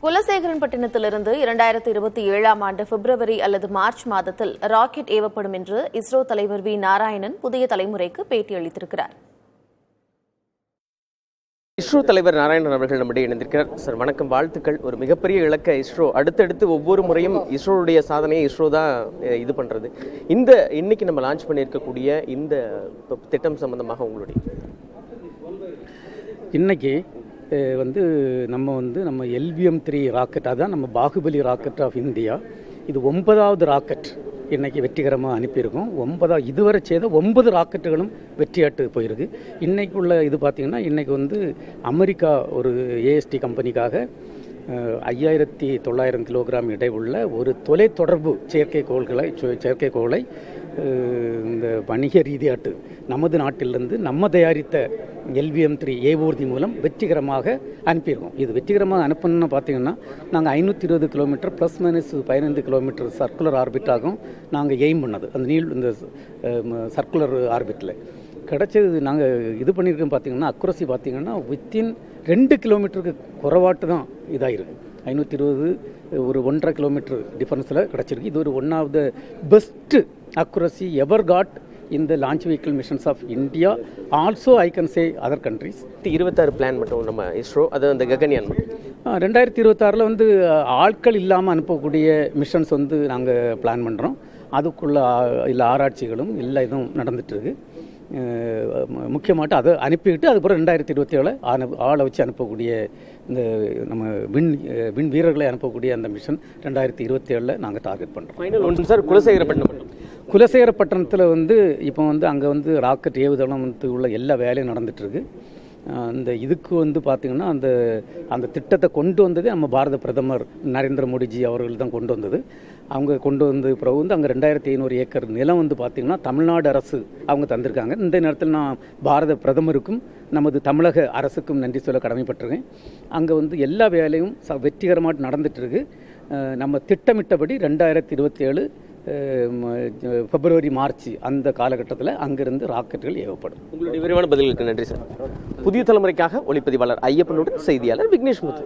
குலசேகரன்பட்டினத்திலிருந்து 2027ஆம் ஆண்டு பிப்ரவரி அல்லது மார்ச் மாதத்தில் ராக்கெட் ஏவப்படும் என்று இஸ்ரோ தலைவர் வி நாராயணன் புதிய தலைமுறைக்கு பேட்டியளித்திருக்கிறார். இஸ்ரோ தலைவர் நாராயணன் அவர்கள் நம்முடைய இணைந்திருக்கிறார். சார் வணக்கம், வாழ்த்துக்கள். ஒரு மிகப்பெரிய இலக்கை இஸ்ரோ அடுத்தடுத்து ஒவ்வொரு முறையும் இஸ்ரோவுடைய சாதனையை இஸ்ரோ தான் இது பண்றது. இன்னைக்கு நம்ம லான்ச் பண்ணியிருக்கக்கூடிய இந்த திட்டம் சம்பந்தமாக உங்களுடைய இன்னைக்கு நம்ம LVM-3 ராக்கெட், அதான் நம்ம பாகுபலி ராக்கெட் ஆஃப் இந்தியா. இது 9வது ராக்கெட் இன்னைக்கு வெற்றிகரமாக அனுப்பியிருக்கோம். இதுவரை செய்த 9 ராக்கெட்டுகளும் வெற்றியாட்டு போயிருக்கு. இன்னைக்குள்ள இது பார்த்தீங்கன்னா இன்னைக்கு அமெரிக்கா ஒரு AST கம்பெனிக்காக 5900 கிலோகிராம் எடை உள்ள ஒரு தொலைத்தொடர்பு செயற்கைக்கோளை இந்த வணிக ரீதியாட்டு நமது நாட்டிலிருந்து நம்ம தயாரித்த LVM-3 ஏவூர்தி மூலம் வெற்றிகரமாக அனுப்பியிருக்கோம். இது வெற்றிகரமாக அனுப்பணும்னு பார்த்தீங்கன்னா நாங்கள் 520 kilometre plus minus 15 kilometre circular ஆர்பிட்டாகவும் நாங்கள் எய்ம் பண்ணது. இந்த சர்க்குலர் ஆர்பிட்டில் கிடைச்சது நாங்கள் இது பண்ணியிருக்கோம். பார்த்தீங்கன்னா அக்குரசி பார்த்தீங்கன்னா வித்தின் 2 கிலோமீட்டருக்கு குறைவாட்டு தான் இதாகிருக்கு. 520 ஒரு 1.5 கிலோமீட்டர் டிஃபரன்ஸில் கிடச்சிருக்கு. இது ஒரு one of the best accuracy ever got in the launch vehicle missions of India. Also I can say other countries. 26 plan மட்டும் நம்ம இஸ்ரோ, அது அந்த ககன்யான் 2026 ஆட்கள் இல்லாமல் அனுப்பக்கூடிய மிஷன்ஸ் நாங்கள் பிளான் பண்ணுறோம். அதுக்குள்ள இல்லை ஆராய்ச்சிகளும் இல்லை இதுவும் நடந்துட்டுருக்கு. முக்கியமாட்டு அதை அனுப்பிவிட்டு அதுக்கப்புறம் 2027 ஆளை வச்சு அனுப்பக்கூடிய இந்த நம்ம விண் வீரர்களை அனுப்பக்கூடிய அந்த மிஷன் 2027 நாங்கள் டார்கெட் பண்ணுறோம். ஃபைனல் ஒன்று சார், குலசேகரப்பட்டினத்தில் இப்போ அங்கே ராக்கெட் ஏவுதளம் உள்ள எல்லா வேலையும் நடந்துட்டுருக்கு. அந்த இதுக்கு பார்த்திங்கன்னா அந்த திட்டத்தை கொண்டு வந்ததே நம்ம பாரத பிரதமர் நரேந்திர மோடிஜி அவர்கள் தான் கொண்டு வந்தது. அவங்க கொண்டு வந்து பிறகு அங்கே 2500 ஏக்கர் நிலம் பார்த்திங்கன்னா தமிழ்நாடு அரசு அவங்க தந்திருக்காங்க. இந்த நேரத்தில் நான் பாரத பிரதமருக்கும் நமது தமிழக அரசுக்கும் நன்றி சொல்ல கடமைப்பட்டிருக்கேன். அங்கே எல்லா வேலையும் வெற்றிகரமாக நடந்துட்டுருக்கு. நம்ம திட்டமிட்டபடி 2027 பிப்ரவரி மார்ச் அந்த காலகட்டத்தில் அங்கிருந்து ராக்கெட்டுகள் ஏவப்படும். உங்களுடைய விரிவான பதில்களுக்கு நன்றி சார். புதிய தலைமுறைக்காக ஒளிப்பதிவாளர் ஐயப்பனுடன் செய்தியாளர் விக்னேஷ் முத்து.